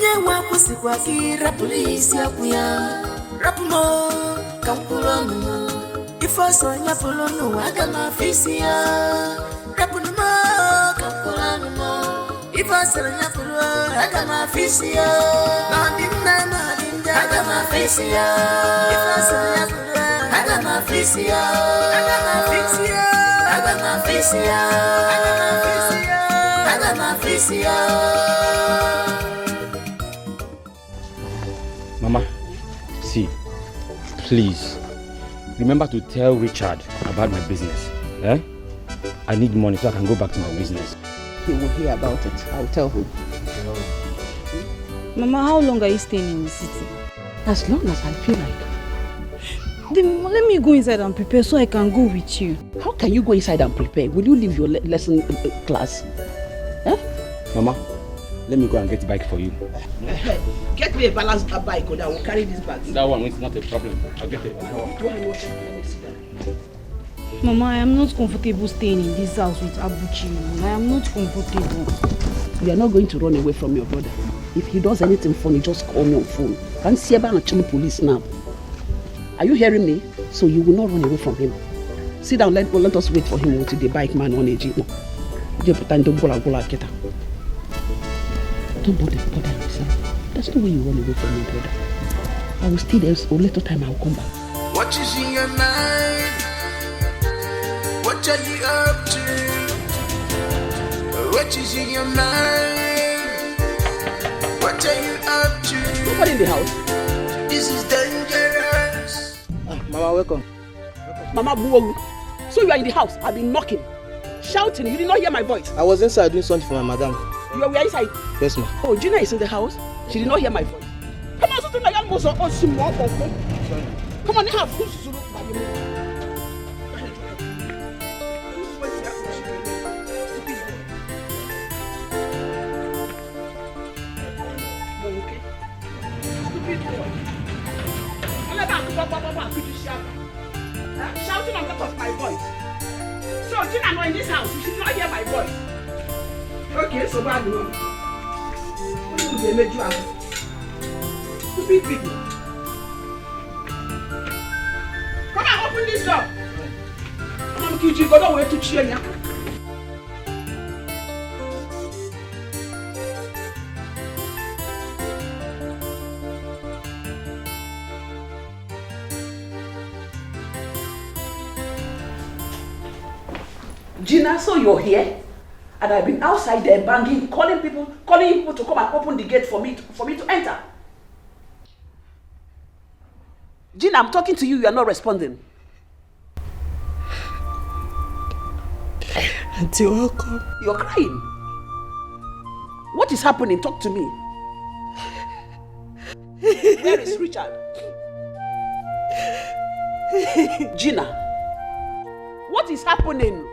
Onye wapu sikwaki rapulisi akuya. Rapumo, kampulono. Ifoso nyapulonu agama fisia. Rapuno, kampulono. Ifoso nyapulu agama fisia. Nadinda, agama fisia. Ifoso nyapulu agama fisia. Agama fisia. Agama fisia. Agama fisia. Mama, see, please, remember to tell Richard about my business. Eh? I need money so I can go back to my business. He will hear about it. I'll tell him. Mama, how long are you staying in the city? As long as I feel like. Then let me go inside and prepare so I can go with you. How can you go inside and prepare? Will you leave your lesson class? Eh? Mama, let me go and get a bike for you. Get me a balanced bike or I will carry this bag. That one is not a problem. I'll get it. Mama, I am not comfortable staying in this house with Abuchi. I am not comfortable. You are not going to run away from your brother. If he does anything funny, just call me on phone. Can't see about the police now. Are you hearing me? So you will not run away from him. Sit down, let us wait for him to the bike man on a jeep. Don't bother yourself. That's the way you run away from your brother. I will stay there so little time I will come back. What is in your mind? What are you up to? What is in your mind? What are you up to? Nobody in the house. This is dangerous. Mama, welcome. Mama, boo. So you are in the house. I've been knocking, shouting. You did not hear my voice. I was inside doing something for my madam. You were inside? Yes, ma'am. Oh, Gina is in the house. She did not hear my voice. Come on, something like almost on some more. Come on, you have food to look. Shouting on top of my voice. So, Gina, not in this house. You should not hear my voice. Okay, so bad. What do they make you out? Stupid people. Come on, open this door. Come on, Kiji, go down way to cheer ya. Gina, so you're here? And I've been outside there banging, calling people to come and open the gate for me to enter. Gina, I'm talking to you, you are not responding. Auntie, welcome. You're crying. What is happening? Talk to me. Where is Richard? Gina, what is happening?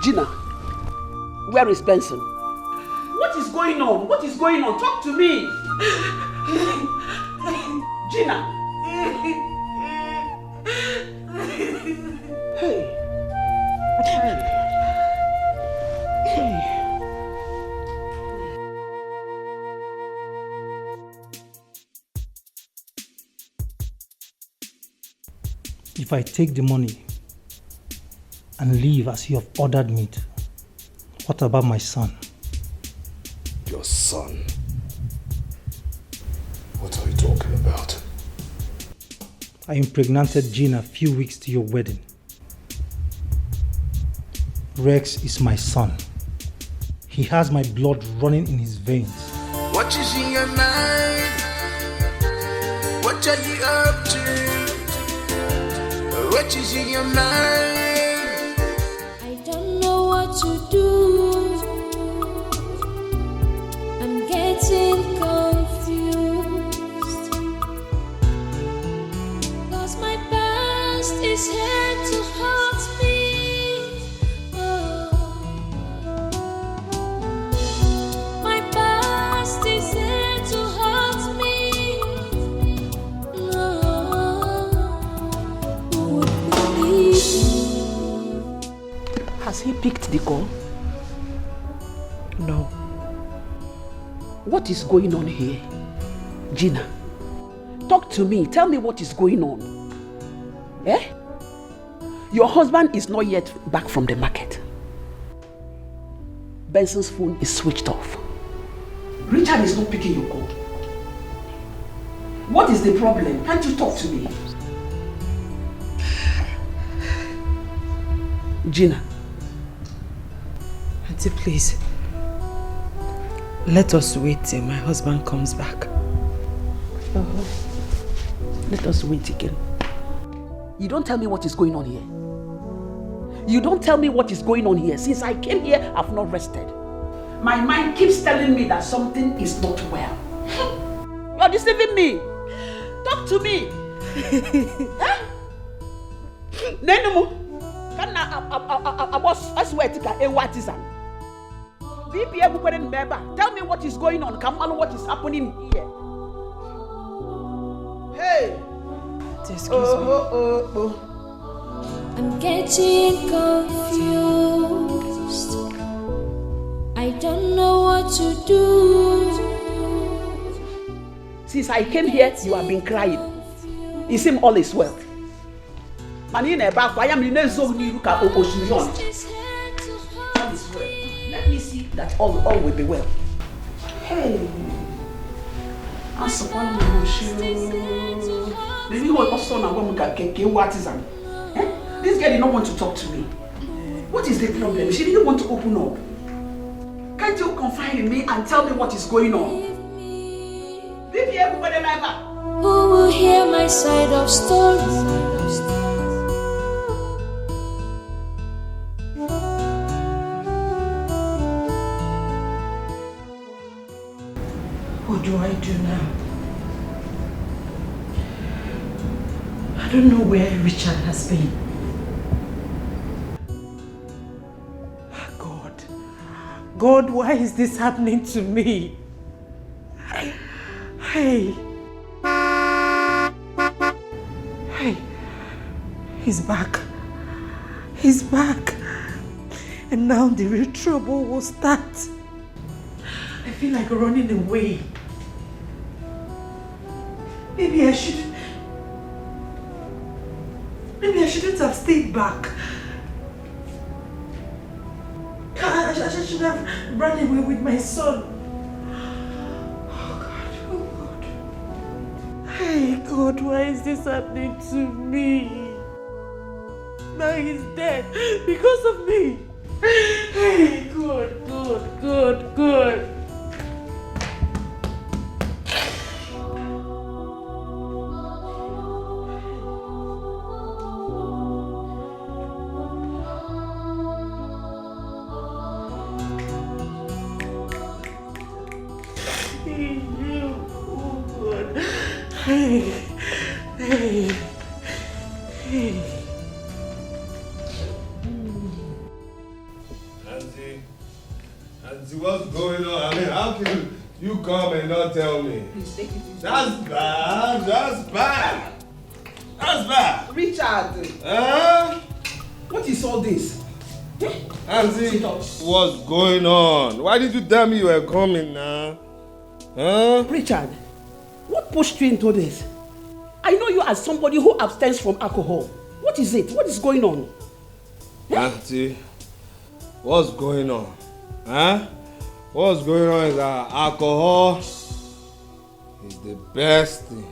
Gina, where is Benson? What is going on? What is going on? Talk to me. Gina. Hey. If I take the money and leave as you have ordered me to, what about my son? Your son? What are you talking about? I impregnated Gina a few weeks to your wedding. Rex is my son. He has my blood running in his veins. What is in your mind? What are you up to? What is in your mind? I don't know what to do. I'm getting confused. 'Cause my past is here to haunt me. Oh. Has he picked the call? No. What is going on here? Gina, talk to me. Tell me what is going on. Eh? Your husband is not yet back from the market. Benson's phone is switched off. Richard is not picking your call. What is the problem? Can't you talk to me? Gina. Auntie, please. Let us wait till my husband comes back. Let us wait again. You don't tell me what is going on here. You don't tell me what is going on here. Since I came here, I've not rested. My mind keeps telling me that something is not well. You're deceiving me. Talk to me. Nenumu. I swear to God, what is that? Tell me what is going on. Come on, what is happening here? Hey! Excuse me. I'm getting confused. I don't know what to do. Since I came here, you have been crying. You seem all is well. I am in Let me see that all will be well. Hey, this girl did not want to talk to me. What is the problem? She didn't want to open up. Can't you confide in me and tell me what is going on? Who will hear my side of story? What do I do now? I don't know where Richard has been. God, why is this happening to me? Hey, he's back. He's back. And now the real trouble will start. I feel like running away. Maybe I shouldn't have stayed back. I should have run away with my son. Oh God. Hey God, why is this happening to me? Now he's dead because of me. Hey God. Auntie, what's going on? I mean, how can you come and not tell me? That's bad. Richard! What is all this? Auntie, what's going on? Why did you tell me you were coming now? Richard, what pushed you into this? I know you as somebody who abstains from alcohol. What is it? What is going on? Auntie, what's going on? What's going on is that alcohol is the best thing.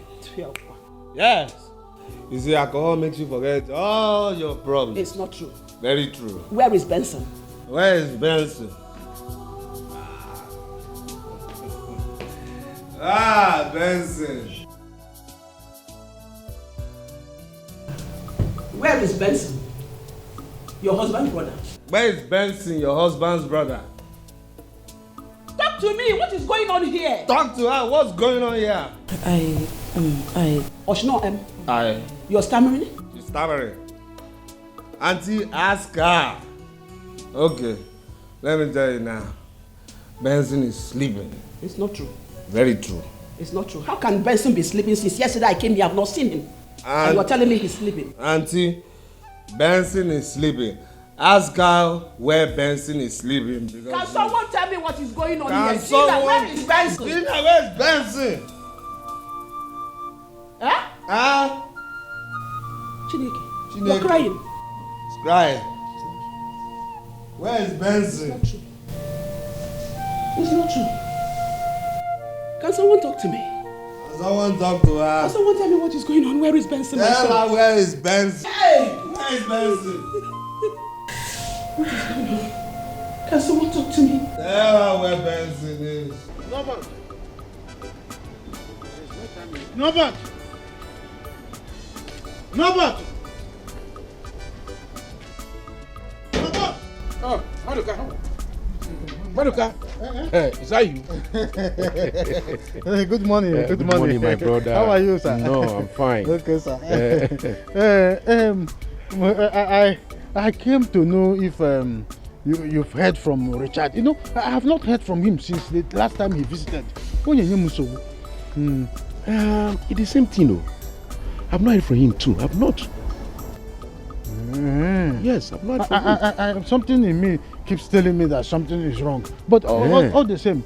Yes. You see, alcohol makes you forget all your problems. It's not true. Very true. Where is Benson? Where is Benson? Benson. Where is Benson? Your husband's brother. Where is Benson, your husband's brother? Talk to me. What is going on here? Talk to her. What's going on here? Oshno, you're stammering? She's stammering. Auntie, ask her. Okay, let me tell you now. Benson is sleeping. It's not true. Very true. It's not true. How can Benson be sleeping since yesterday I came here? I've not seen him. And you're telling me he's sleeping. Auntie, Benson is sleeping. Ask her where Benson is sleeping. Can someone tell me what is going on Can here? someone... Where is Benson? Gina, where is Benson? Huh? Chineke, you're crying. It's crying. Where is Benson? It's not true. Can someone talk to me? Can someone talk to her? Can someone tell me what is going on? Where is Benson? Tell her where is Benson. Hey! Where is Benson? What is going on? Can someone talk to me? Tell her where Benson is. Nobody. Nobody. Nobody. Oh, Maduka. Is that you? Good morning. Good morning, my brother. How are you, sir? No, I'm fine. Okay, sir. I came to know if you've heard from Richard. You know, I have not heard from him since the last time he visited. It's the same thing, though. I've not heard from him too. I've not. Yes, I've not heard from him. Something in me keeps telling me that something is wrong. But all the same,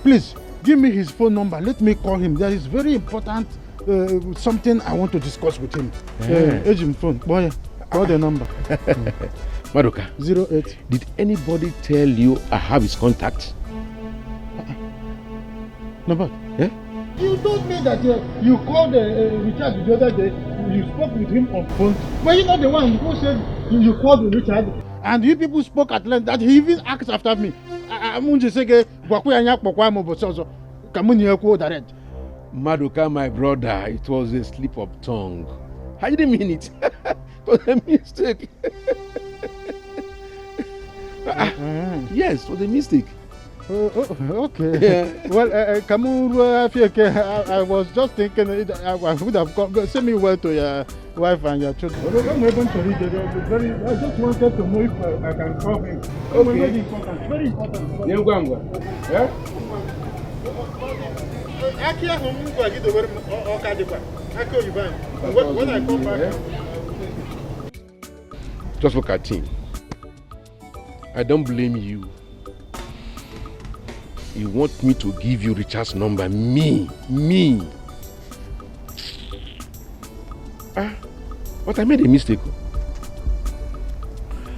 please give me his phone number. Let me call him. There is very important something I want to discuss with him. Agent phone. Boy, call the number. Maduka. 08. Did anybody tell you I have his contact? No, but yeah? You told me that you called Richard the other day. You spoke with him on phone. Were you not the one who said you called Richard? And you people spoke at length that he even asked after me. Maduka, my brother, it was a slip of tongue. I didn't mean it. It was a mistake. Yes, it was a mistake. Okay. Yeah. Well, I was just thinking I would have send me well to your wife and your children. I just wanted to know if I can call him. Okay. Very important. Very important. Yeah? When I come back. Just look at him. I don't blame you. You want me to give you Richard's number? Me. But I made a mistake.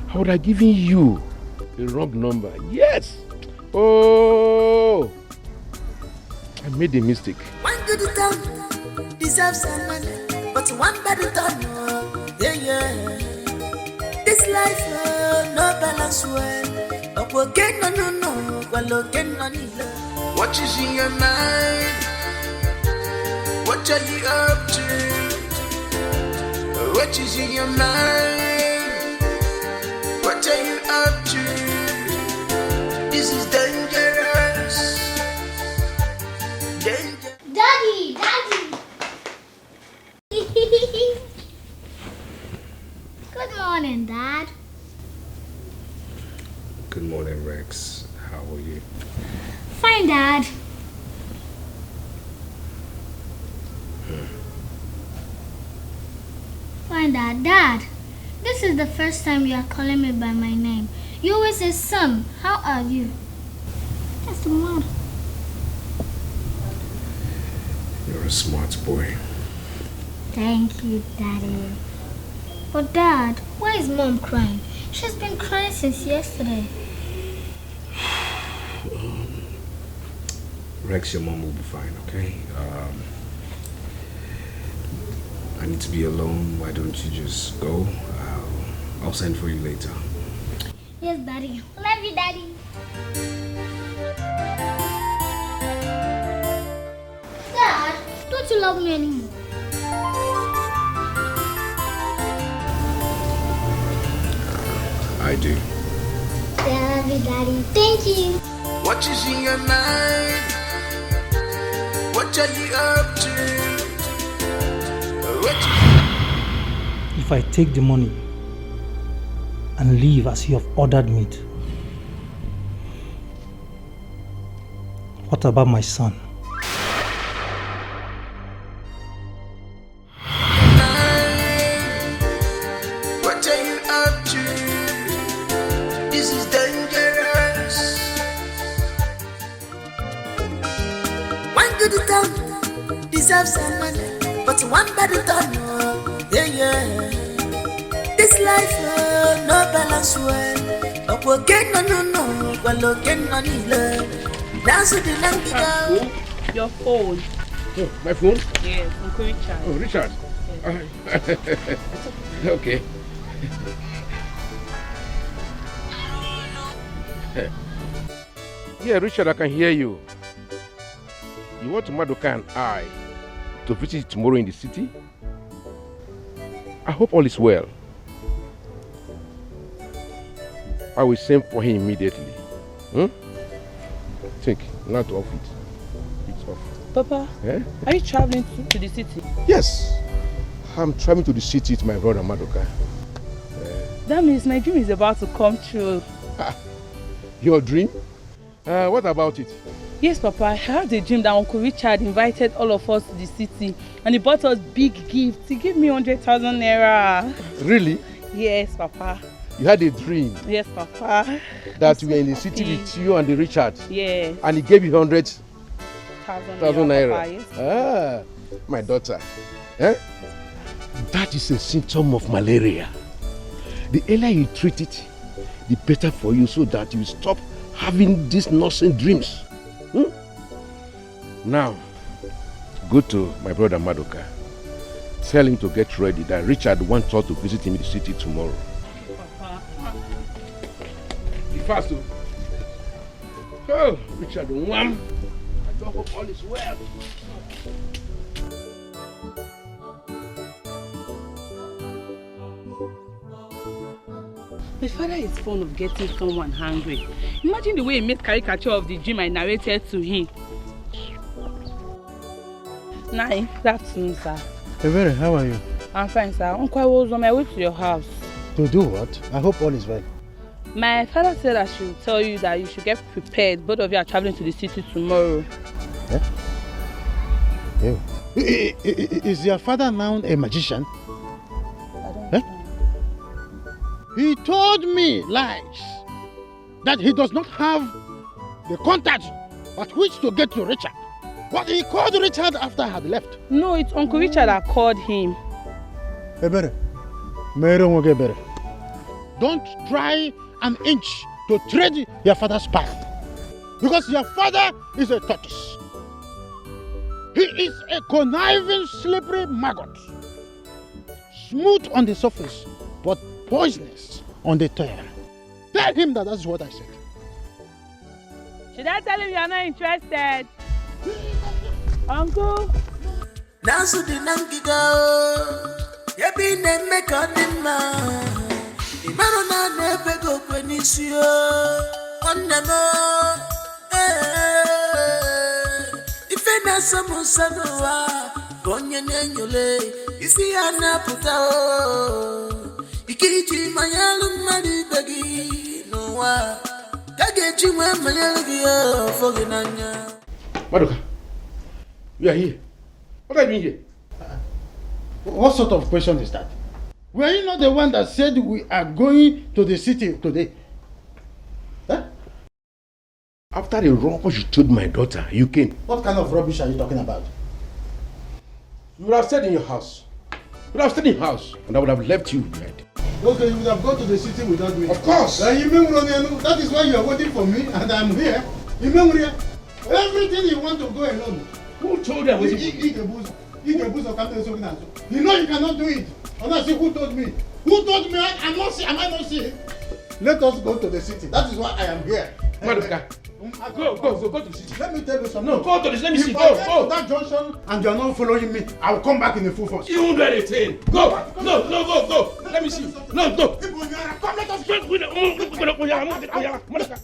I would have given you the wrong number. Yes. Oh, I made a mistake. One good turn deserves someone, but one bad turn, yeah. This life, no balance well. What is in your mind? What are you up to? What is in your mind? What are you up to? This is dangerous. Daddy! Good morning, Dad. Good morning, Rex. How are you? Fine, Dad. Fine, Dad. Dad, this is the first time you are calling me by my name. You always say, son, how are you? That's the matter. You're a smart boy. Thank you, Daddy. But Dad, why is Mom crying? She's been crying since yesterday. Rex, your mom will be fine, okay? I need to be alone. Why don't you just go? I'll send for you later. Yes, Daddy. Love you, Daddy. Dad, don't you love me anymore? I do. I love you, Daddy. Thank you. What is in your mind? What are you up to? If I take the money and leave as you have ordered me to, what about my son? What are you up to? life, no balance well. Okay, no, well, okay, no, that's the language. Your phone. Oh, my phone? Yes, Uncle Richard. Oh, Richard. Yes. Okay. Yeah, Richard, I can hear you. You want Madoka and I to visit tomorrow in the city? I hope all is well. I will send for him immediately. Think, not off it. It's off. Papa, are you traveling to the city? Yes. I'm traveling to the city with my brother Madoka. That means my dream is about to come true. Your dream? What about it? Yes, Papa, I had a dream that Uncle Richard invited all of us to the city and he bought us big gifts. He gave me 100,000 naira. Really? Yes, Papa. You had a dream? Yes, Papa. That we were in the city with you and the Richard? Yes. And he gave you 100,000 naira? Papa, yes. My daughter. That is a symptom of malaria. The earlier you treat it, the better for you so that you stop having these nonsense dreams. Now, go to my brother Madoka. Tell him to get ready that Richard wants us to visit him in the city tomorrow. Papa. Be fast, too. Oh, Richard, wham! I don't hope all is well. My father is fond of getting someone hungry. Imagine the way he made caricature of the dream I narrated to him. Good afternoon, sir. Evere, how are you? I'm fine, sir. Uncle, I was on my way to your house. To do what? I hope all is well. My father said I should tell you that you should get prepared. Both of you are traveling to the city tomorrow. Is your father now a magician? I don't know. He told me lies that he does not have the contact at which to get to Richard. But he called Richard after I had left. No, it's Uncle Richard that called him. Ebere, don't try an inch to tread your father's path. Because your father is a tortoise. He is a conniving, slippery maggot. Smooth on the surface, but poisonous on the tail. Tell him that that's what I said. Should I tell him you're not interested? Uncle? Nasu di nangigo, yebi ne meka dinma. Imano na nebe go kwenisio, onemo. Ife na samu sanoa, konye nenyole, isi ana putao. Ikiji mayalu mari begi noa, kageji we mayalu giyo foginanya. Madoka, you are here. What are you doing here? What sort of question is that? Were you not the one that said we are going to the city today? After the rubbish you told my daughter, you came. What kind of rubbish are you talking about? You would have stayed in your house. You would have stayed in your house, and I would have left you behind. Okay, you would have gone to the city without me. Of course. That is why you are waiting for me, and I'm here. Everything you want to go alone. Who told you? You know you cannot do it. And I say, who told me? Who told me? Am I not seeing? Let us go to the city. That is why I am here. Madoka, go to the city. Let me tell you something. No, go to the city. Let me see. If I get to that junction and you are not following me, I will come back in a full force. You won't do anything. Go. Go. Let me see. No. Come, let us go. Madoka.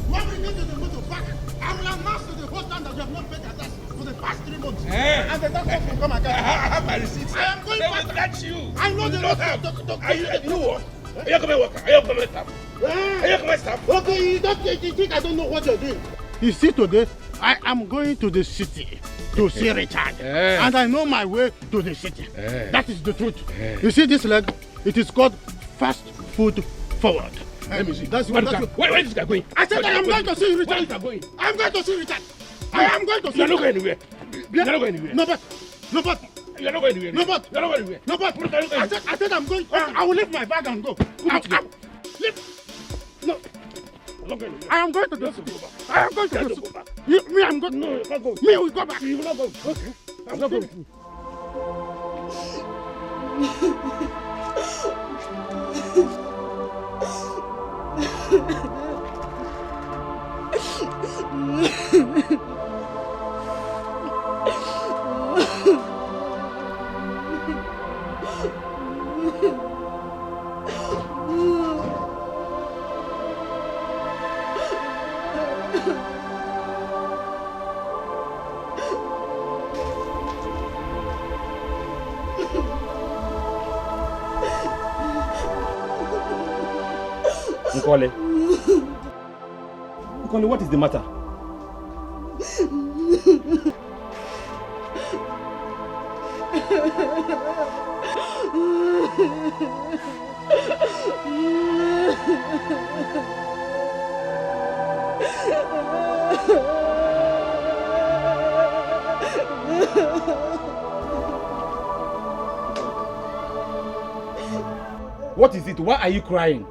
When we get to the motor back, I will announce to the whole town that you have not paid your tax for the past 3 months. And the doctor will come again. I have my receipts. I am going back. That's you. I know the doctor. Are you what? Are you coming worker? Are you coming staff? Are you coming staff? Okay, you think I don't know what you're doing. You see, today, I am going to the city to see Richard. And I know my way to the city. That is the truth. You see this leg? It is called fast food forward. Let me see. Where is this guy going? I said I am going to see Richard. Where is he going? I am going to see Richard. I am going to see Richard. You are not going anywhere. No, but You're not going anywhere. No, but You're not going anywhere. No, but I said I'm going. I will leave my bag and go. Leave. No. I am going to the city. I am going to the city. Me, I'm going. No, you're not going. Me, we go back. You will not go. Okay. I'm not going. Nkole, what is the matter? What is it? Why are you crying?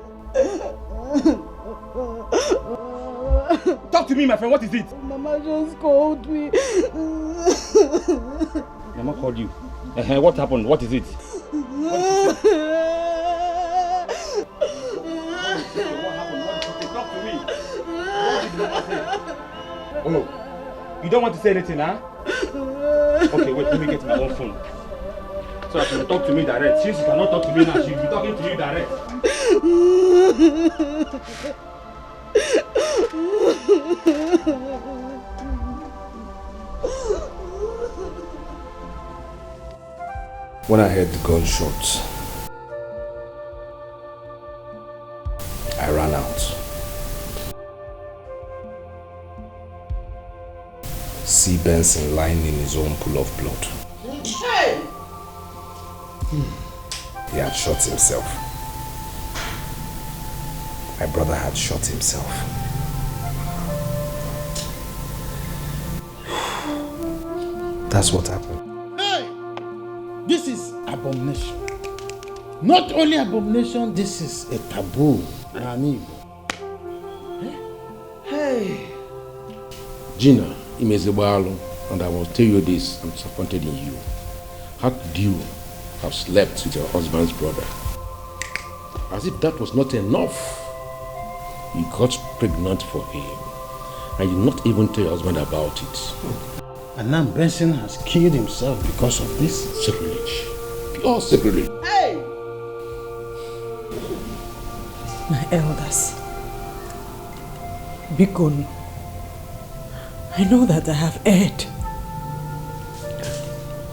Talk to me, my friend. What is it? Mama just called me. Mama called you. What happened? What is it? What happened? Talk to me. What did Mama say? Oh, you don't want to say anything, huh? Okay, wait. Let me get my own phone. So that you will talk to me direct. Since you cannot talk to me now, she will be talking to you direct. When I heard the gunshots, I ran out. See Benson lying in his own pool of blood. Hey! He had shot himself. My brother had shot himself. That's what happened. Hey! This is abomination. Not only abomination, this is a taboo. Hey! Gina, Imezebalo, and I will tell you this, I'm disappointed in you. How could you have slept with your husband's brother? As if that was not enough. You got pregnant for him, and you did not even tell your husband about it. And now Benson has killed himself because of this? Sacrilege. Pure sacrilege. Hey! My elders, Bikon, I know that I have erred,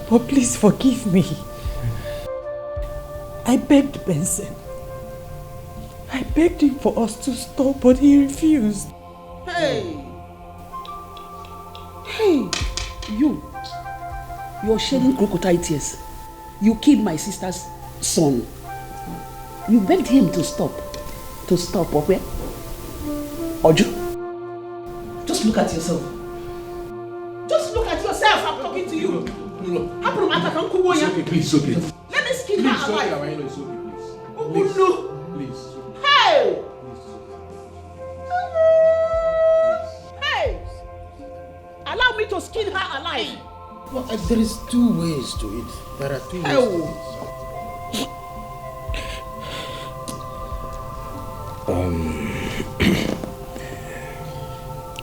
but please forgive me. I begged Benson. I begged him for us to stop, but he refused. Hey! Hey! You're shedding crocodile tears. You killed my sister's son. You begged him to stop. To stop, okay? Oju, just look at yourself. Just look at yourself. I'm talking to you. No. It's okay, please, it's okay. Let me skin her alive. It's okay, Please. please. Hey! Hey! Allow me to skin her alive. Well, there is two ways to it. There are two ways to it.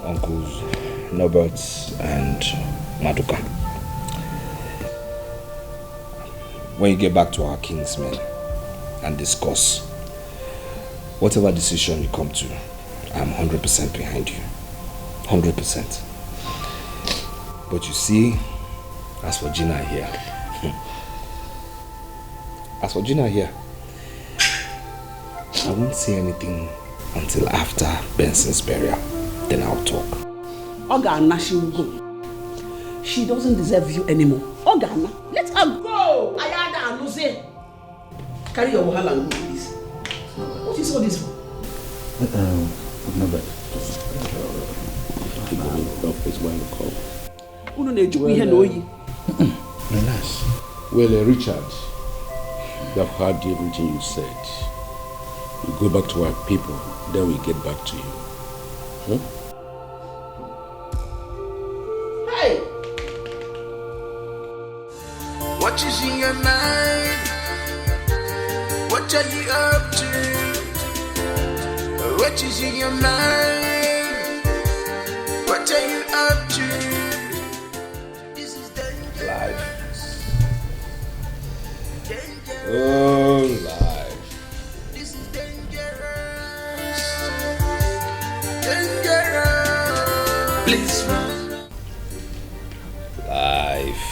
Uncles Norbert and Maduka. When you get back to our kingsmen and discuss whatever decision you come to, I'm 100% behind you. 100%. But you see, as for Gina here, I won't say anything until after Benson's burial. Then I'll talk. Ogana, she will go. She doesn't deserve you anymore. Ogana, let her go. Ayada and Lucy. Carry your wahala and go, please. What is all this for? Norbert. Unu na-ejukwa ihe na oyi. Relax. Well, Richard, we have heard everything you said. We go back to our people, then we get back to you. Hey! What is in your mind? What are you up to? What is in your mind? What are you up to? This is dangerous. Life. Oh, life. This is dangerous. Dangerous. Please run. Life.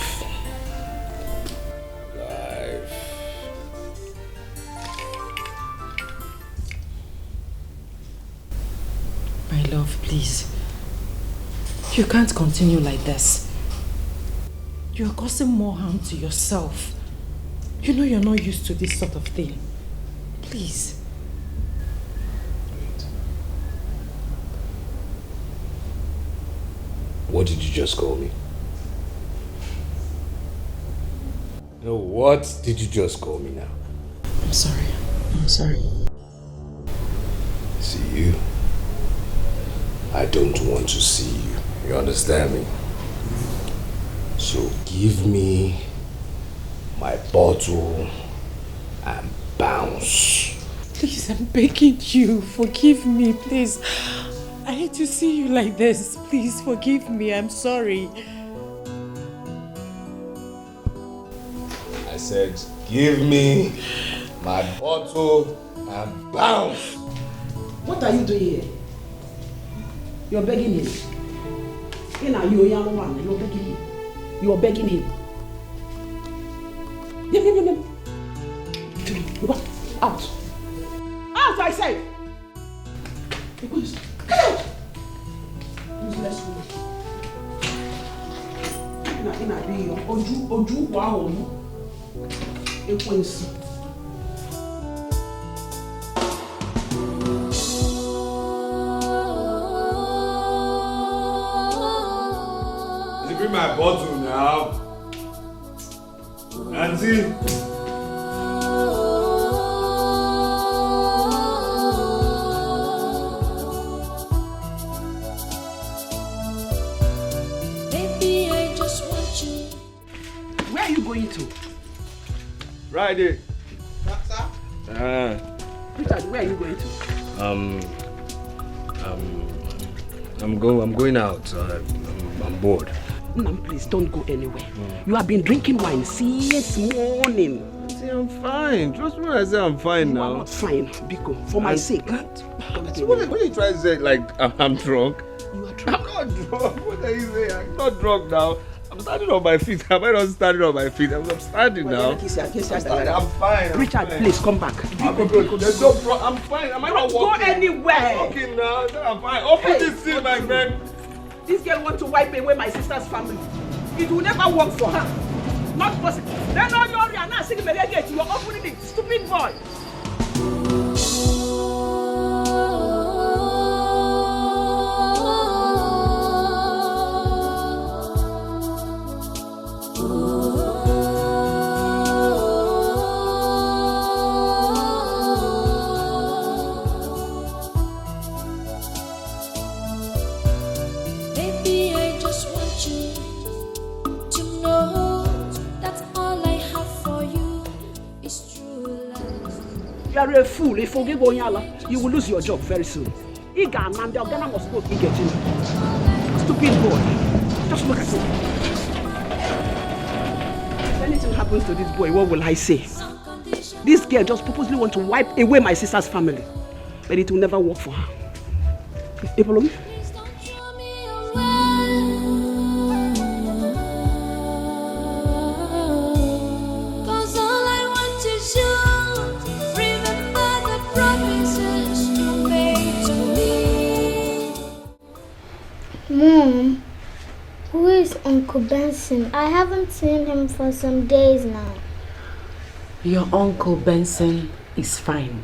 My love, please. You can't continue like this. You're causing more harm to yourself. You know you're not used to this sort of thing. Please. What did you just call me? No, what did you just call me now? I'm sorry. I'm sorry. See you? I don't want to see you. You understand me? So give me my bottle and bounce. Please, I'm begging you. Forgive me, please. I hate to see you like this. Please forgive me. I'm sorry. I said, give me my bottle and bounce. What are you doing here? You're begging him. You're begging him. You're begging him. Out. Out, I say. Come out. Useless woman. Ojú wa ọ̀hún. Ekwensu. Bring my bottle now. Auntie. Baby, I just want you. Where are you going to? Right there. Richard, where are you going to? I'm going out. I'm bored. No, please don't go anywhere. You have been drinking wine since morning. See, I'm fine. Trust me when I say I'm fine now. You are not fine, Biko. For my sake. What are you trying to say? Like, I'm drunk? You are drunk. I'm not drunk. What are you saying? I'm not drunk now. I'm standing on my feet. Am I not standing on my feet? I'm standing now. I'm fine. Richard, please come back. There's no problem. I'm fine. Am I not walking? Don't go anywhere. I'm walking now. I'm fine. Open this thing, my friend. This girl wants to wipe away my sister's family. It will never work for her. Not possible. Then all you're now singing the gate. You're opening it. Stupid boy. You are a fool. If you forgive Onyala, you will lose your job very soon. Iga man, the Ghana must go get you. Stupid boy. Just look at him. If anything happens to this boy, what will I say? This girl just purposely wants to wipe away my sister's family. But it will never work for her. Epolom? Mom, who is Uncle Benson? I haven't seen him for some days now. Your Uncle Benson is fine.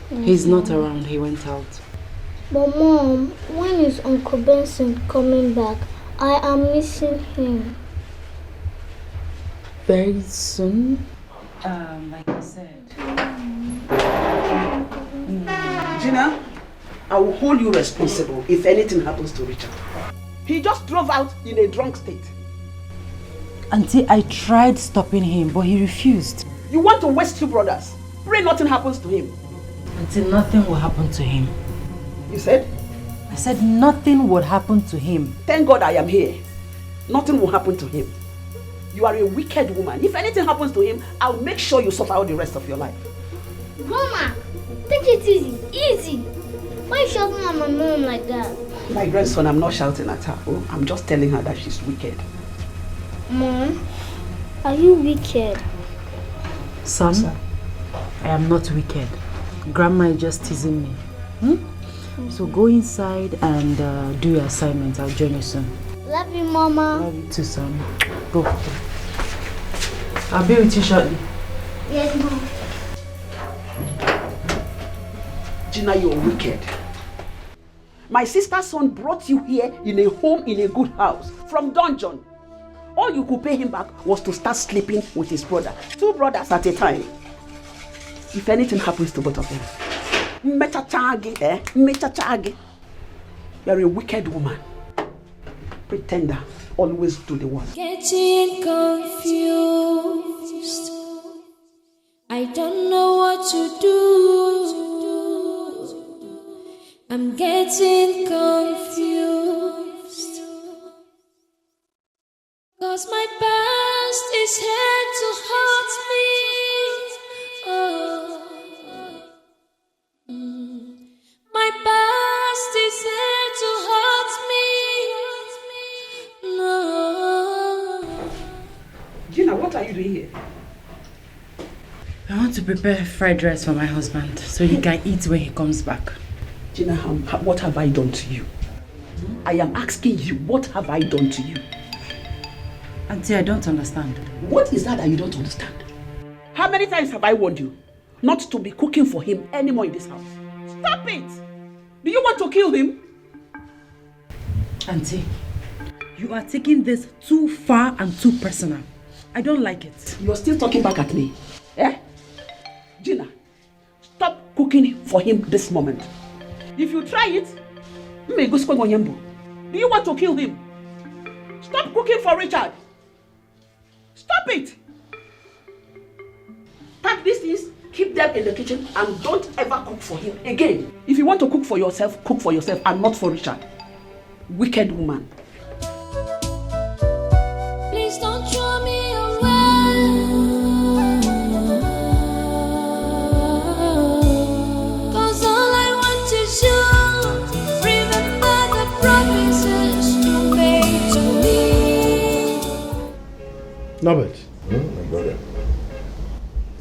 He's not around. He went out. But Mom, when is Uncle Benson coming back? I am missing him. very soon. Like I said. Gina, I will hold you responsible if anything happens to Richard. He just drove out in a drunk state. Auntie, I tried stopping him, but he refused. You want to waste 2 brothers. Pray nothing happens to him. Auntie, nothing will happen to him. You said? I said nothing would happen to him. Thank God I am here. Nothing will happen to him. You are a wicked woman. If anything happens to him, I'll make sure you suffer all the rest of your life. Mama, take it easy. Easy. Why are you shouting at my mom like that? My grandson, I'm not shouting at her. Oh, I'm just telling her that she's wicked. Mom, are you wicked? Son, I am not wicked. Grandma is just teasing me. So go inside and do your assignment. I'll join you soon. Love you, Mama. Love you too, son. Go. I'll be with you shortly. Yes, Mom. Gina, you're wicked. My sister's son brought you here in a home in a good house from dungeon. All you could pay him back was to start sleeping with his brother. 2 brothers at a time. If anything happens to both of them, you're a wicked woman. Pretender, always do the worst. Getting confused. I don't know what to do. I'm getting confused. 'Cause my past is here to hurt me. My past is here to hurt me. No. Gina, what are you doing here? I want to prepare fried rice for my husband so he can eat when he comes back. Gina, what have I done to you? I am asking you, what have I done to you? Auntie, I don't understand. What is that you don't understand? How many times have I warned you not to be cooking for him anymore in this house? Stop it! Do you want to kill him? Auntie, you are taking this too far and too personal. I don't like it. You're still talking back at me. Eh? Gina, stop cooking for him this moment. If you try it, do you want to kill him? Stop cooking for Richard. Stop it. Pack these things, keep them in the kitchen, and don't ever cook for him again. If you want to cook for yourself and not for Richard. Wicked woman. Please don't throw me away. 'Cause all I want is you. Remember the promises you made to me. Norbert. My brother.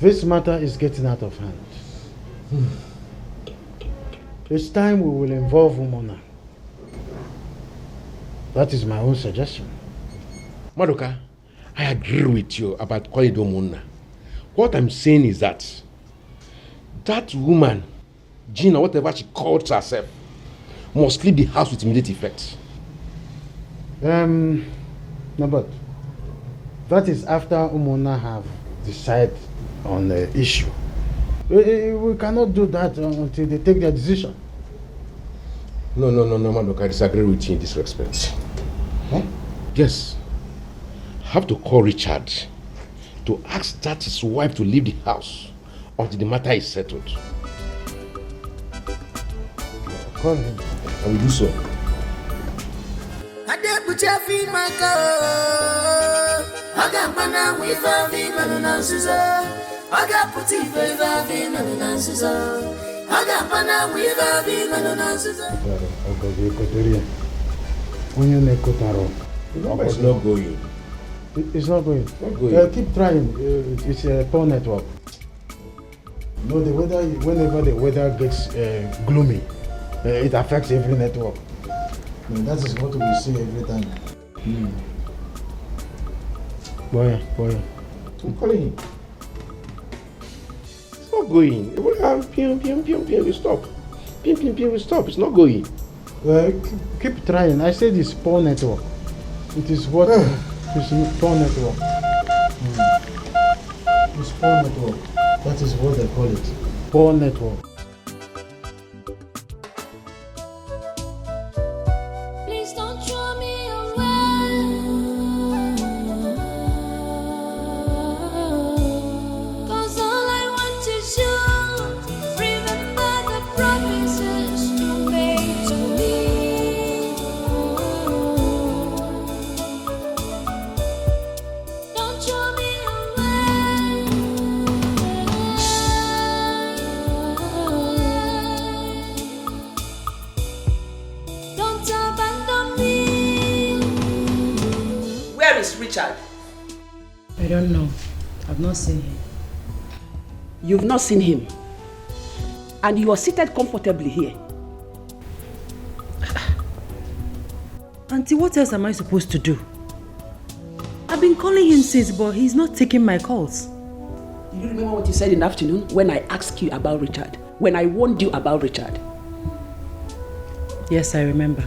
This matter is getting out of hand. It's time we will involve Umona. That is my own suggestion. Madoka, I agree with you about calling Umona. What I'm saying is that woman, Gina, whatever she calls herself, must leave the house with immediate effect. Norbert, that is after Umona have decided on the issue. We cannot do that until they take their decision. No, Madoka, I disagree with you in this respect. Huh? Yes. I have to call Richard to ask that his wife to leave the house until the matter is settled. Call him. I will do so. It's not going. It's not going. Keep trying. It's a poor network. You know, the weather, whenever the weather gets gloomy, it affects every network. That is what we see every time. Boy. I'm calling him. It's not going. We stop. We stop. It's not going. Keep trying. I said it's poor network. It is what? It's poor network. Poor network. That is what they call it. Poor network. Please don't throw me away. 'Cause all I want is you. Remember the promises you made to me. Don't throw me away. Don't abandon me. Where is Richard? I don't know. I've not seen him. You've not seen him. And you are seated comfortably here. Auntie, what else am I supposed to do? I've been calling him since, but he's not taking my calls. Do you remember what you said in the afternoon when I asked you about Richard? When I warned you about Richard? Yes, I remember.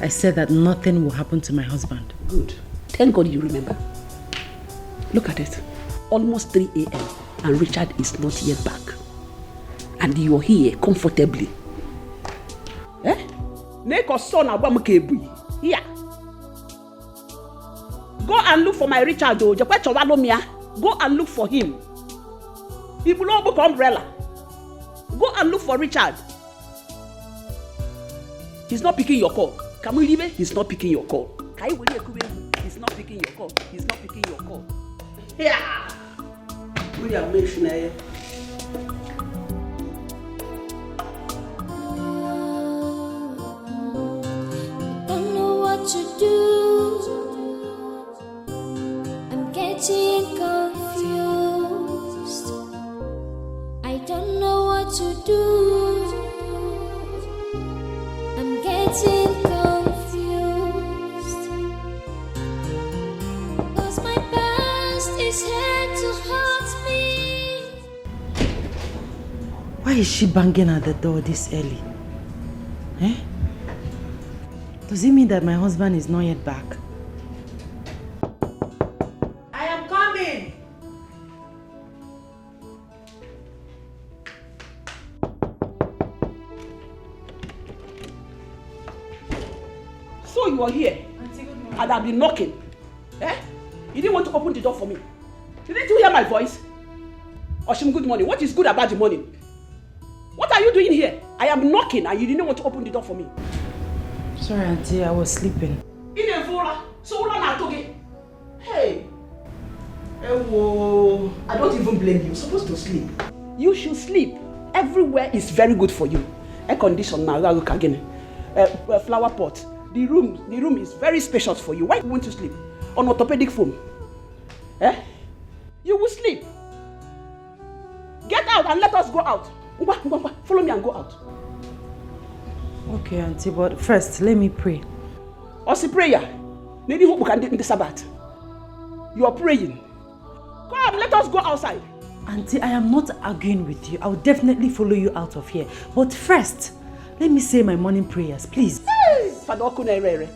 I said that nothing will happen to my husband. Good. Thank God you remember. Look at it. Almost 3 a.m. and Richard is not yet back. And you're here comfortably. Eh? Neko son abamukebu. Here. Go and look for my Richard. Go and look for him. He will not book umbrella. Go and look for Richard. He's not picking your call. Can we leave it? He's not picking your call. He's not picking your call. He's not picking your call. Yeah. We are making Don't know what to do. I'm getting confused. I don't know what to do. I'm getting confused. 'Cause my past is here to hurt me. Why is she banging at the door this early? Eh? Does it mean that my husband is not yet back? I am coming. So you are here. And I've been knocking. Eh? You didn't want to open the door for me. Didn't you hear my voice? Oshim, good morning. What is good about the morning? What are you doing here? I am knocking and you didn't want to open the door for me. Sorry, Auntie, I was sleeping. Hey. I don't even blame you. You're supposed to sleep. You should sleep. Everywhere is very good for you. Air condition now, look again. Flower pot. The room is very spacious for you. Why do you want to sleep? On orthopedic foam. Eh? You will sleep. Get out and let us go out. Follow me and go out. Okay, Auntie, but first, let me pray. What's the prayer? Maybe hope we can do in the Sabbath. You are praying. Come, let us go outside. Auntie, I am not arguing with you. I will definitely follow you out of here. But first, let me say my morning prayers, please. Hey, Father Okunere.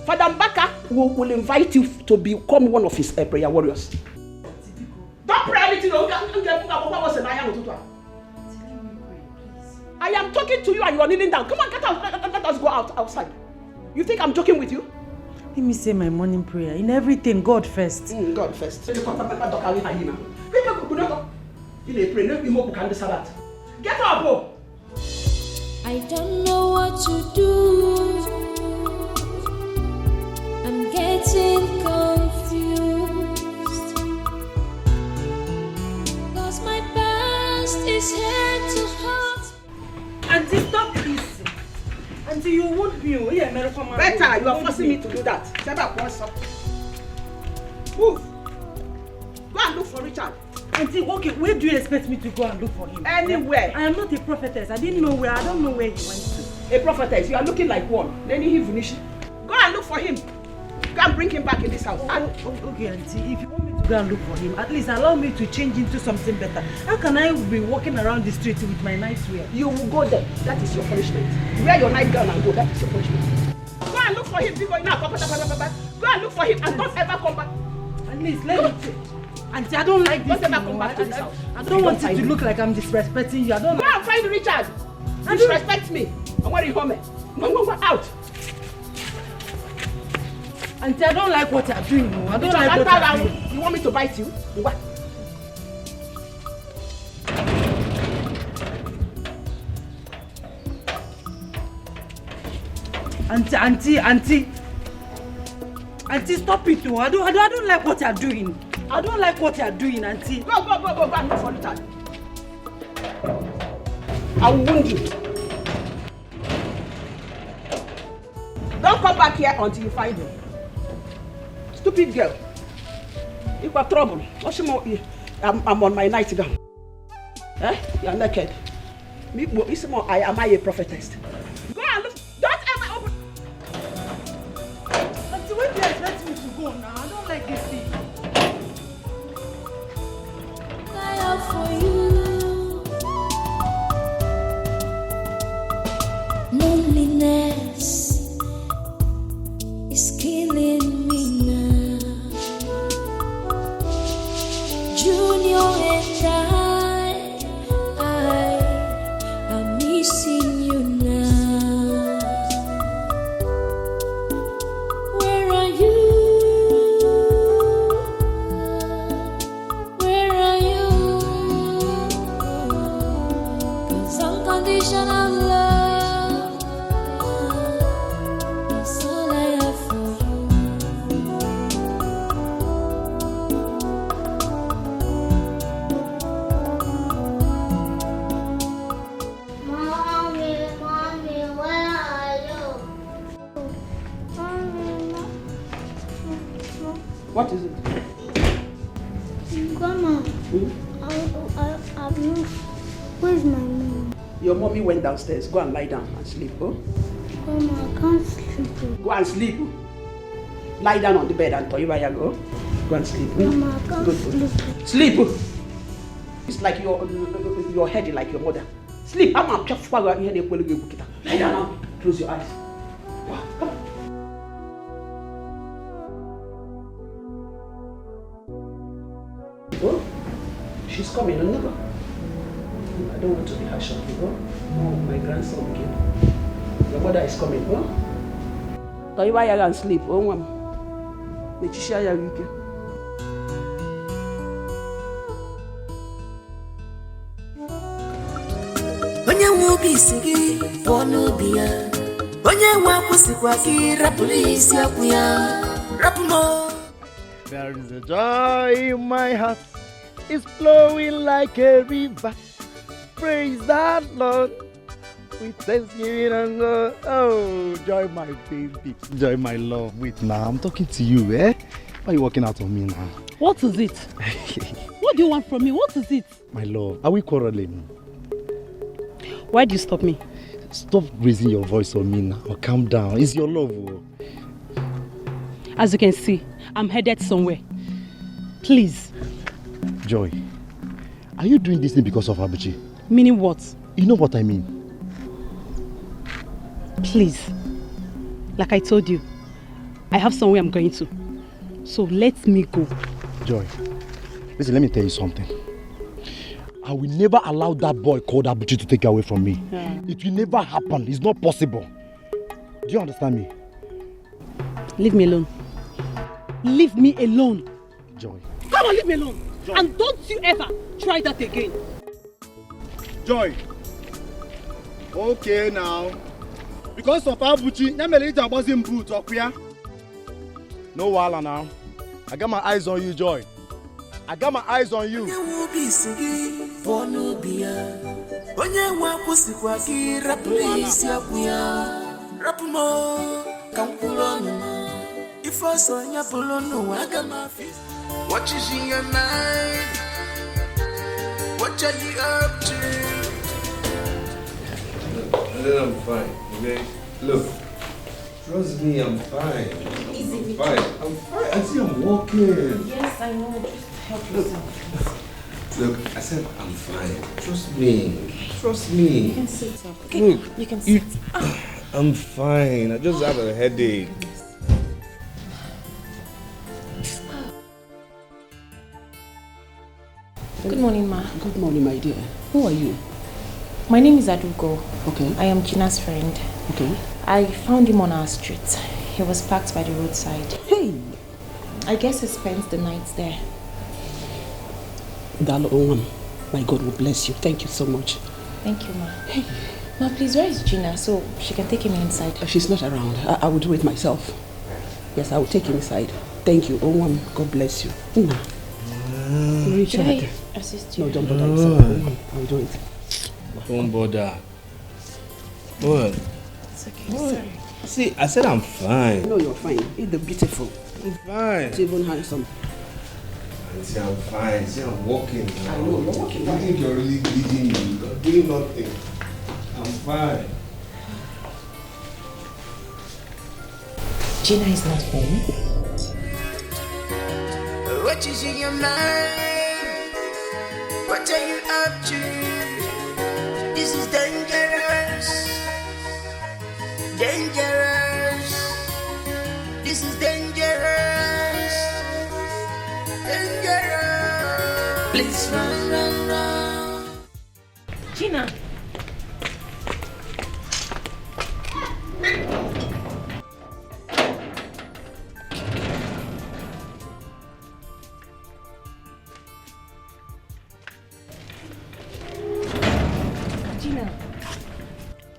Father Mbaka will invite you to become one of his prayer warriors. Don't pray anything. I am talking to you and you are kneeling down. Come on, get out. Let us go outside. You think I'm joking with you? Let me say my morning prayer. In everything, God first. God first. Get up, oh. I don't know what to do. I'm getting confused. 'Cause my past is here to hurt. Auntie, stop this. Auntie, you won't be. Better, you are forcing me to do that. Move. Go and look for Richard. Auntie, okay, where do you expect me to go and look for him? Anywhere. I am not a prophetess. I don't know where he went to. A prophetess, you are looking like one. Then he finish. Go and look for him. Go and bring him back in this house. Okay, Auntie, if you want me to go and look for him, at least allow me to change into something better. How can I be walking around the street with my nightwear? You will go there. That is your punishment. Wear your nightgown and go. That is your punishment. Go and look for him. Go and look for him and don't ever come back. At least let me Auntie, I don't like this. Don't ever come back to this house. I don't want it to look like I'm disrespecting you. I don't. Go and find Richard. Disrespect me. I want you home. Go out. Auntie, I don't like what you're doing. I don't like what you're doing. You want me to bite you? What? Auntie, stop it! I don't like what you're doing. I don't like what you're doing, Auntie. Go and look for Richard. I will wound you. Don't come back here until you find him. Stupid girl. You got trouble. I'm on my nightgown. You're naked. Am I a prophetess? Go and look. Don't ever open. Auntie, when do you expect me to go now? I don't like this thing. For you, loneliness is killing me now. Junior and I am missing you now. Where are you? Where are you? Unconditional love, that's all I have for you. Mommy, where are you? What is it? Grandma, where's my mom? Your mommy went downstairs. Go and lie down and sleep. Oh? Grandma, I can't sleep. Go and sleep. Lie down on the bed and Toyibaya go. Go and sleep. Grandma, I can't sleep. Sleep. It's like your head is like your mother. Sleep. I'm a chef. Lie down now. Close your eyes. Come on. Oh, she's coming. Another. I don't want to be harsh on you. Oh, my grandson again. Your mother is coming. Oh, Toyibaya and sleep. Oh, mom. Mechisha wiki. Onye nwobi sigi ponu biya. Onye wakusikwa ki rapulisi akuya. Rapumo. There is a joy in my heart. It's flowing like a river. Praise that Lord. With thanksgiving and love. Oh, Joy, my baby. Joy, my love. Wait now, I'm talking to you, eh? Why are you walking out on me now? What is it? What do you want from me? What is it? My love, are we quarreling? Why do you stop me? Stop raising your voice on me now. Calm down. It's your love. Oh. As you can see, I'm headed somewhere. Please. Joy, are you doing this thing because of Abuchi? Meaning what? You know what I mean. Please. Like I told you, I have somewhere I'm going to. So let me go. Joy, listen, let me tell you something. I will never allow that boy called Abuchi to take you away from me. Yeah. It will never happen. It's not possible. Do you understand me? Leave me alone. Leave me alone. Joy. Come on, leave me alone. Joy. And don't you ever try that again. Joy. Okay now. Because of Abuchi, Nyamelita wasn't boot or queer. No wala now. I got my eyes on you, Joy. I got my eyes on you. What is in your mind? What are you up to? And then I'm fine, okay? Look, trust me, I'm fine. Easy, I'm fine. I'm fine. I see I'm walking. Yes, I know. Just help yourself. Look, I said I'm fine. Trust me. Trust me. You can sit up. Okay, Look, you can sit. I'm fine. I just have a headache. Yes. Good morning, ma. Good morning, my dear. Who are you? My name is Adugo. Okay. I am Gina's friend. Okay. I found him on our street. He was parked by the roadside. Hey! I guess he spent the night there. Darling, my God will bless you. Thank you so much. Thank you, ma. Hey. Ma, please, where is Gina so she can take him inside? She's not around. I will do it myself. Yes, I will take him inside. Thank you. God bless you. Should I assist you? No, don't bother yourself. I will do it. Don't bother. What? It's okay, sorry. See, I said I'm fine. No, you're fine. Eat the beautiful. I'm fine. It's even handsome. See, I'm fine. See, I'm walking now. I know, you're walking. You think you're really bleeding me? You're doing nothing. I'm fine. Gina is not home. What is in your mind? What are you up to? This is dangerous. Dangerous. This is dangerous. Dangerous. Please run, run, run. Gina.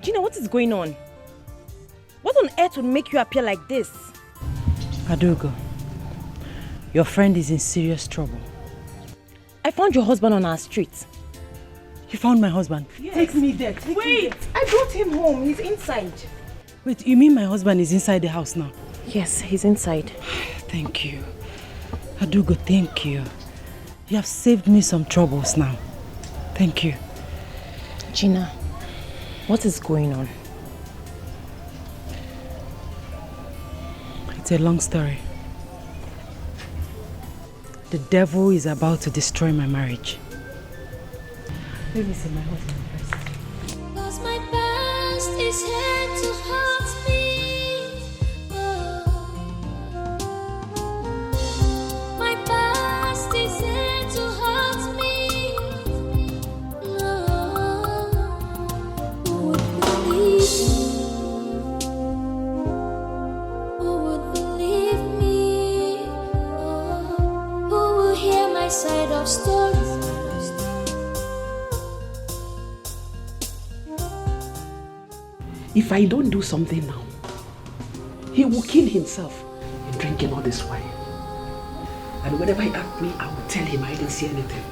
Gina, what is going on? What on earth would make you appear like this? Adugo, your friend is in serious trouble. I found your husband on our street. You found my husband? Yes. Take me there. Wait, I brought him home. He's inside. Wait, you mean my husband is inside the house now? Yes, he's inside. Thank you. Adugo, thank you. You have saved me some troubles now. Thank you. Gina, what is going on? It's a long story. The devil is about to destroy my marriage. Let me see my husband first. 'Cause my past is here to haunt me. My past is here to haunt me. Who would believe me? Who would believe me? Who will hear my side of stories? If I don't do something now, he will kill himself in drinking all this wine. And whenever he asks me, I will tell him I didn't see anything.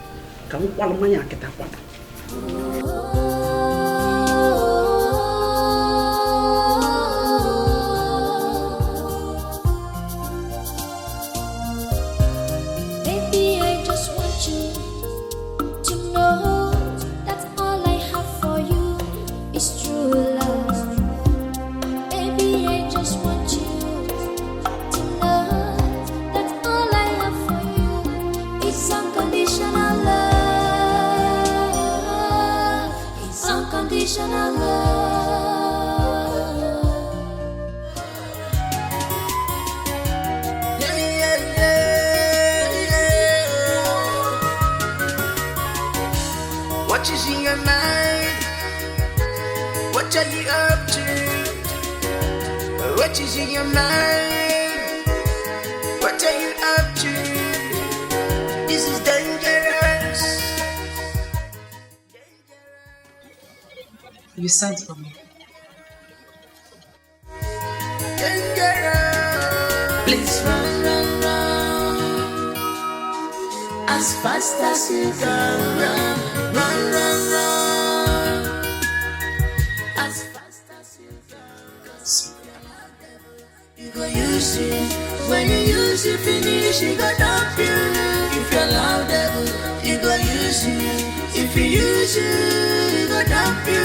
Baby, I just want you to know that all I have for you is true love. Baby, I just want you to know that all I have for you is unconditional love. It's unconditional love. What is in your mind? What are you up to? What is in your mind? What are you up to? This is dangerous. You sent for me. Dangerous. Please run, run, run. As fast as you can run. Run, run, run. As fast as you can run. You go use it. When you use it, finish, you go dump you. If you allow devil, you go use it. If you use it, you go dump you.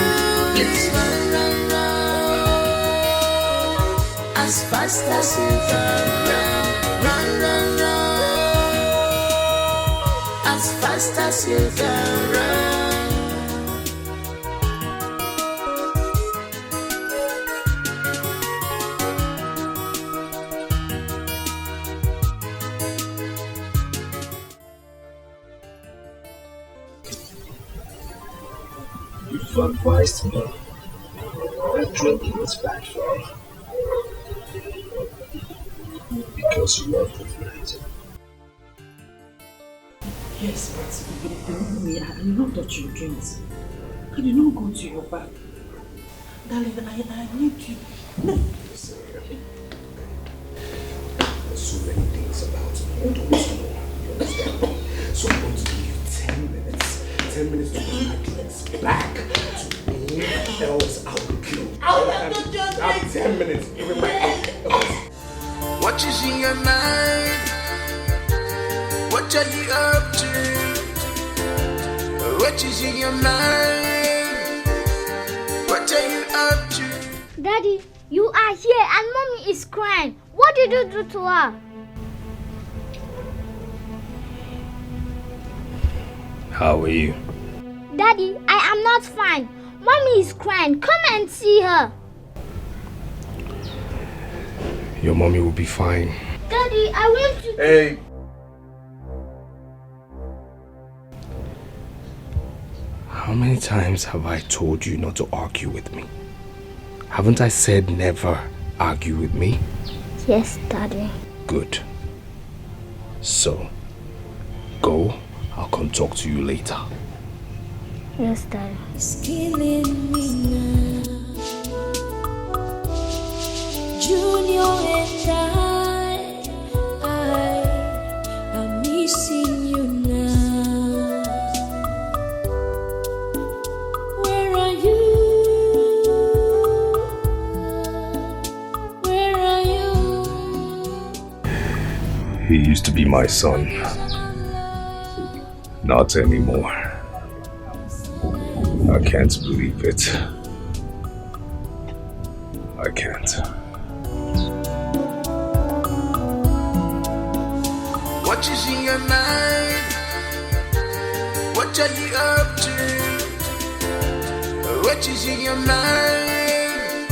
Please run, run, run. As fast as you can run. Run, run, run. As fast as you can run. You've advised me that drinking is bad for me. Because you are pregnant. Yes, but I did not touch your drinks. I did not go to your back. Darling, I need you. No. Listen, there's so many things about me I don't know. You understand me? So I'm going to give you 10 minutes. 10 minutes to put my drinks back to me, else I will kill you. I'll have to just wait. 10 minutes. Give me my else. What is in your mind? What are you up to? What is in your mind? What are you up to? Daddy, you are here and Mommy is crying. What did you do to her? How are you? Daddy, I am not fine. Mommy is crying. Come and see her. Your mommy will be fine. Daddy, I want to... Hey! How many times have I told you not to argue with me? Haven't I said never argue with me? Yes, Daddy. Good. So, go. I'll come talk to you later. Yes, Daddy. It's killing me now. Junior and I'm missing you now. Where are you? Where are you? He used to be my son. Not anymore. I can't believe it. I can't. What is in your mind? What are you up to? What is in your mind?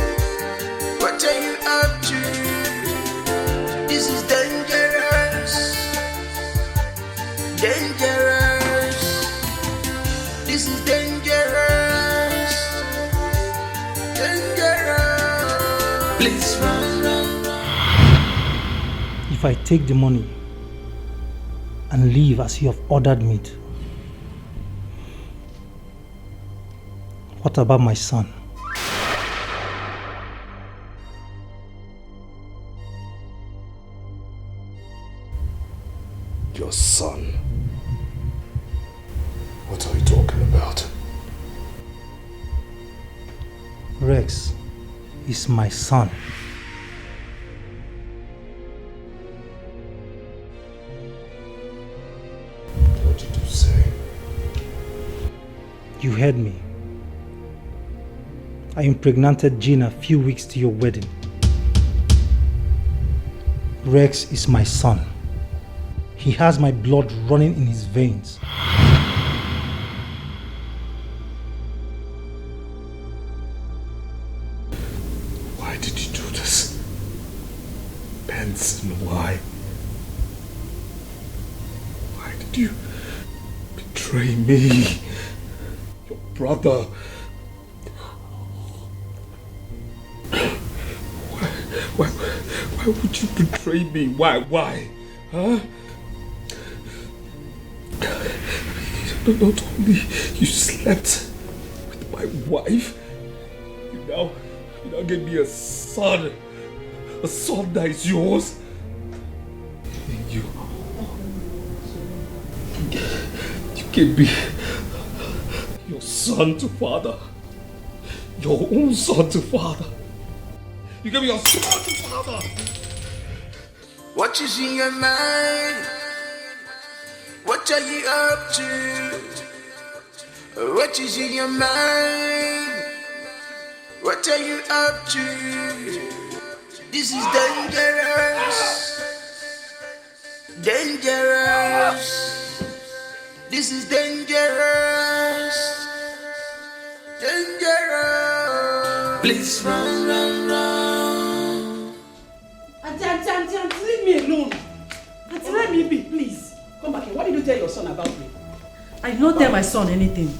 What are you up to? This is dangerous. Dangerous. This is dangerous. Dangerous. Please run, run, run. If I take the money and leave as you have ordered me to, what about my son? Your son? What are you talking about? Rex is my son. What did you say? You heard me. I impregnated Gina a few weeks to your wedding. Rex is my son. He has my blood running in his veins. Why did you do this? Benson, why? Why did you betray me? Your brother? Why would you betray me? Why? Huh? Not only you slept with my wife, you now gave me a son that is yours. You gave me your son to father, your own son to father. You gave me your son to father. What is in your mind? What are you up to? What is in your mind? What are you up to? This is dangerous. Dangerous. This is dangerous. Dangerous. Please run, run, run. Auntie, leave me alone. Auntie, let me be, please. Come back here. What did you tell your son about me? I did not tell my son anything.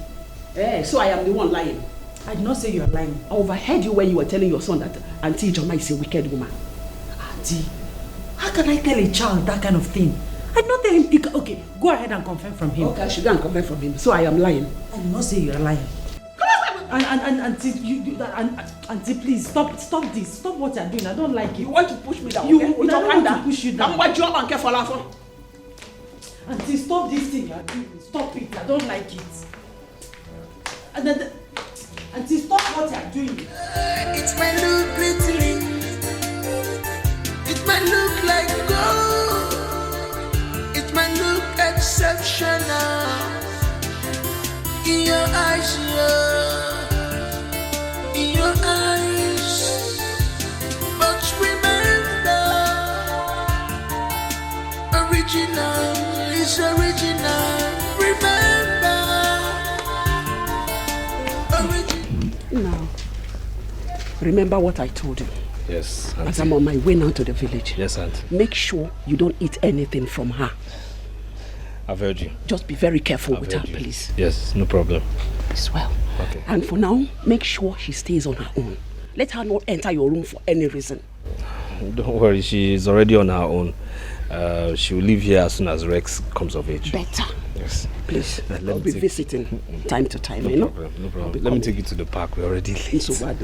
So I am the one lying. I did not say you are lying. I overheard you when you were telling your son that Auntie Ijoma is a wicked woman. Auntie, how can I tell a child that kind of thing? I did not tell him. Okay, go ahead and confirm from him. Okay, I should go and confirm from him. So I am lying. I did not say you are lying. Auntie, please stop this. Stop what you are doing. I don't like it. You want to push me down? You okay? want to push you down. Auntie, stop this thing you are doing. Stop it. I don't like it. And then, Auntie, stop what you are doing. It might look pretty. It might look like gold. It might look exceptional in your eyes, in your eyes. But remember, original is original. Remember, original. Now, remember what I told you. Yes, Auntie. As I'm on my way now to the village. Yes, Auntie. Make sure you don't eat anything from her. I've heard you. Just be very careful with her, please. Yes, no problem. As well. Okay. And for now, make sure she stays on her own. Let her not enter your room for any reason. Don't worry, she's already on her own. She will leave here as soon as Rex comes of age. Better. Yes. Please, I'll be visiting time to time, No you know? problem, no problem. Let me take you to the park. We're already late. So bad,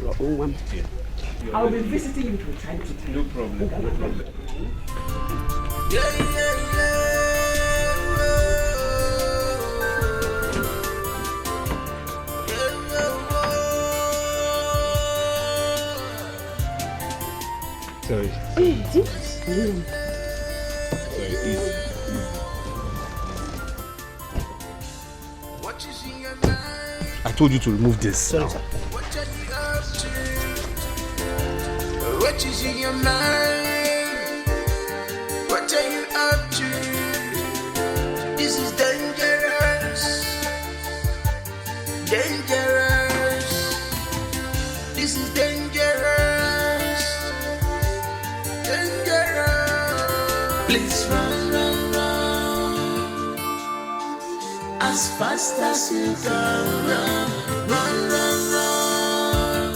I'll be visiting you from time to time. No problem, no problem. Sorry. I told you to remove this. Sorry, sir. What is in your mind? What are you up to? This is dangerous. Dangerous. This is dangerous. Dangerous. Please run, run, run. As fast as you can run. Run, run, run.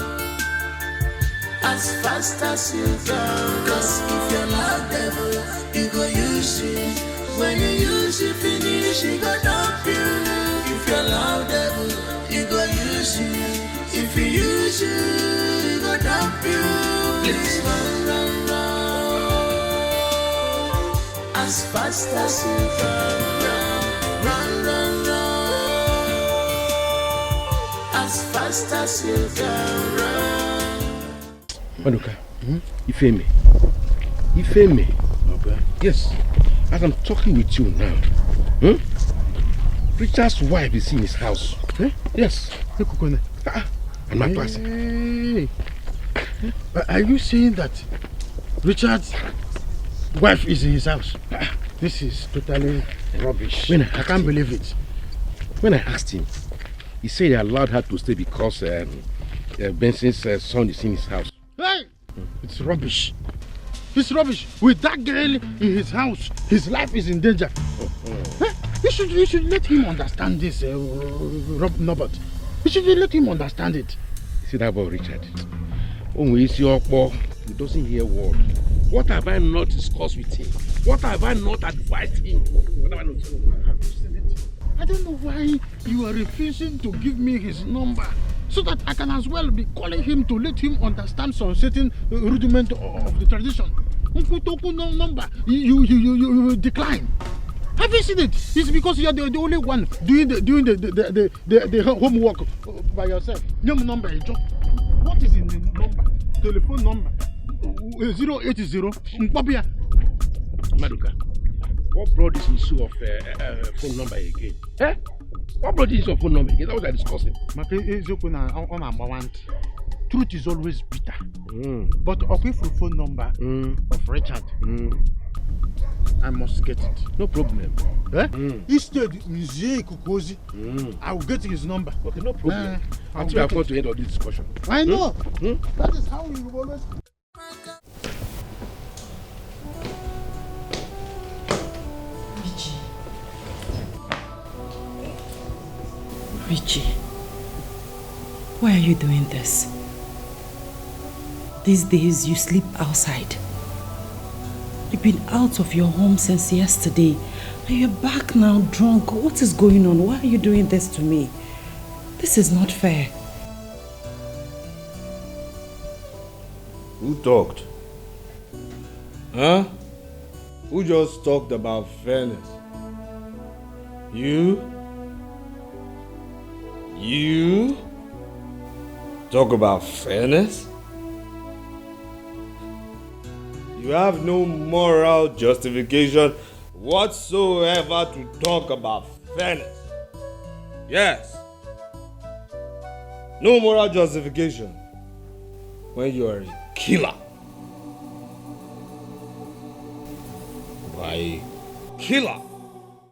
As fast as you can. Cause if you're not devil, you go use it. When you use it, finish, you go dump you. If you're not devil, you go use it. If you use it, you go dump you. Please run, run, run. As fast as you can. Run, run, run, run. As fast as you can run. Maduka, Ifeme. Ifeme. Okay. Yes, as I'm talking with you now, Richard's wife is in his house. Yes. And my person. Are you saying that Richard's wife is in his house? This is totally rubbish. I can't believe it. When I asked him, he said he allowed her to stay because Benson's son is in his house. Hey! It's rubbish. It's rubbish. With that girl in his house, his life is in danger. You should let him understand this, Norbert. You should let him understand it. See that about Richard? He doesn't hear word. What have I not discussed with him? What have I not advised him? What have I not I don't know why you are refusing to give me his number, so that I can as well be calling him to let him understand some certain rudiment of the tradition. Number, you decline. Have you seen it? It's because you are the only one doing the homework by yourself. Number, what is in the number? Telephone number 080 Maduka, what brought this issue of phone number again? What brought this issue of phone number again? That was I discussing. Truth is always bitter. But okay, for phone number of Richard, I must get it. No problem. Instead, I will get his number. Okay, no problem. Until I have got to end of this discussion. I know. That is how we will always. Richie, Why are you doing this? These days you sleep outside. You've been out of your home since yesterday and you're back now drunk. What is going on? Why are you doing this to me? This is not fair. Who talked? Huh? Who just talked about fairness? You? You? Talk about fairness? You have no moral justification whatsoever to talk about fairness. Yes. No moral justification when you are a killer. Why, killer?